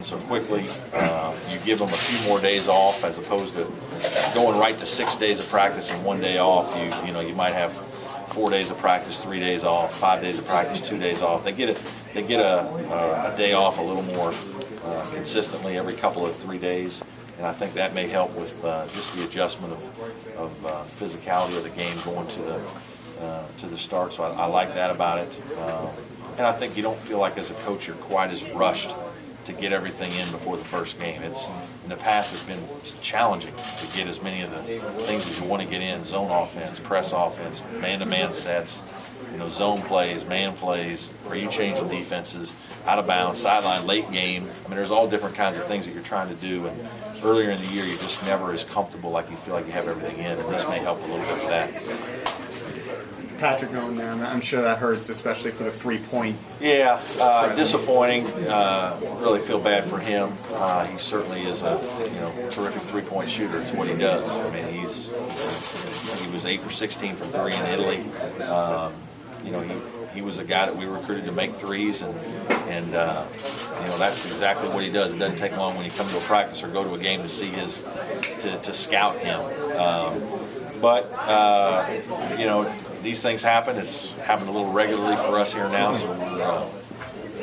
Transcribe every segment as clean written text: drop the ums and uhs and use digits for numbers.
So quickly, you give them a few more days off as opposed to going right to 6 days of practice and 1 day off. You might have 4 days of practice, 3 days off, 5 days of practice, 2 days off. They get a day off a little more consistently every couple of 3 days, and I think that may help with just the adjustment of physicality of the game going to the start. So I like that about it, and I think you don't feel like as a coach you're quite as rushed to get everything in before the first game. In the past it's been challenging to get as many of the things as you want to get in: zone offense, press offense, man-to-man sets, zone plays, man plays, where you change the defenses, out of bounds, sideline, late game. I mean, there's all different kinds of things that you're trying to do, and earlier in the year you're just never as comfortable, like you feel like you have everything in, and this may help a little bit with that. Patrick going there, I'm sure that hurts, especially for the 3-point. Yeah, disappointing. Really feel bad for him. He certainly is a terrific 3-point shooter. It's what he does. I mean, he was 8 for 16 from 3 in Italy. He was a guy that we recruited to make threes, and that's exactly what he does. It doesn't take long when you come to a practice or go to a game to see to scout him. These things happen. It's happened a little regularly for us here now, so we're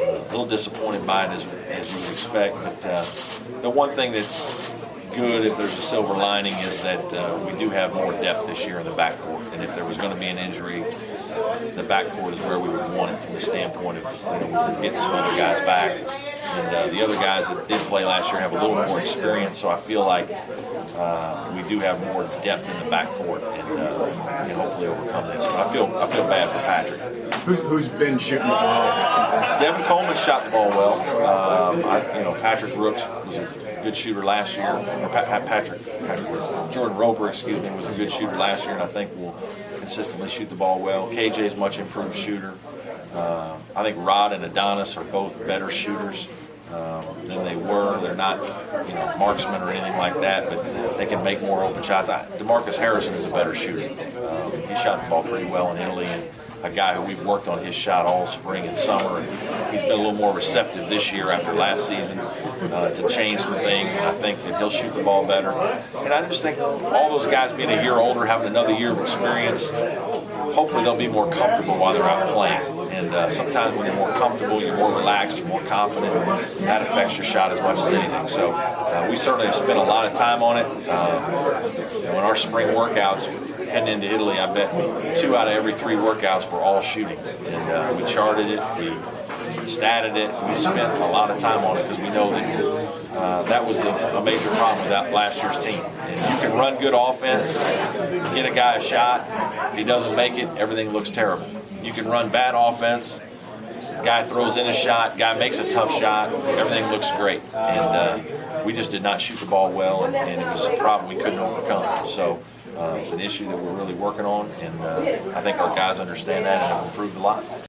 a little disappointed by it as you would expect. But the one thing that's good, if there's a silver lining, is that we do have more depth this year in the backcourt. And if there was going to be an injury, the backcourt is where we would want it from the standpoint of getting some other guys back. And the other guys that did play last year have a little more experience, so I feel like we do have more depth in the backcourt, and can hopefully overcome this. But I feel bad for Patrick. Who's been shooting the ball? Devin Coleman shot the ball well. Patrick Brooks was a good shooter last year. Jordan Roper, was a good shooter last year, and I think will consistently shoot the ball well. KJ's much improved shooter. I think Rod and Adonis are both better shooters than they were. They're not, marksmen or anything like that, but they can make more open shots. DeMarcus Harrison is a better shooter. He shot the ball pretty well in Italy, and a guy who we've worked on his shot all spring and summer, and he's been a little more receptive this year after last season to change some things, and I think that he'll shoot the ball better. And I just think all those guys being a year older, having another year of experience, hopefully they'll be more comfortable while they're out playing. And sometimes when you're more comfortable, you're more relaxed, you're more confident, that affects your shot as much as anything. So we certainly have spent a lot of time on it. In our spring workouts, heading into Italy, I bet 2 out of every 3 workouts were all shooting. And we charted it, we statted it, we spent a lot of time on it because we know that that was a major problem with that last year's team. And you can run good offense, get a guy a shot. If he doesn't make it, everything looks terrible. You can run bad offense, guy throws in a shot, guy makes a tough shot, everything looks great. And we just did not shoot the ball well, and it was a problem we couldn't overcome. So it's an issue that we're really working on, and I think our guys understand that and have improved a lot.